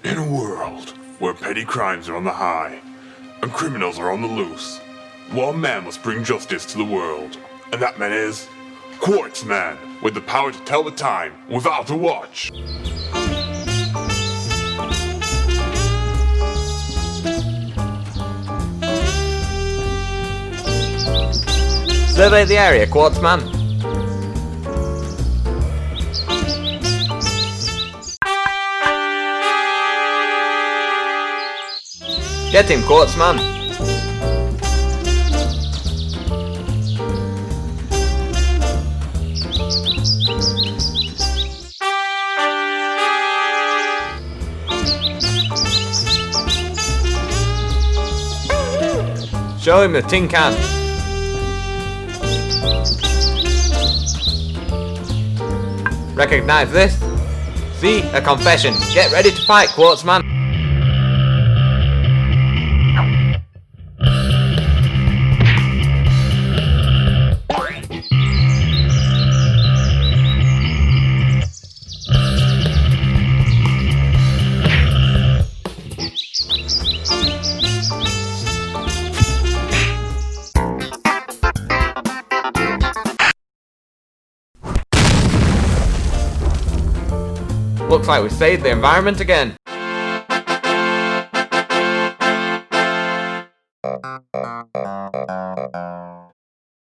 In a world where petty crimes are on the high and criminals are on the loose, one man must bring justice to the world, and that man is Quartz Man, with the power to tell the time without a watch. Survey the area, Quartzman. Get him, Quartzman. Show him the tin can. Recognize this? See? A confession. Get ready to fight, Quartzman. Looks like we saved the environment again.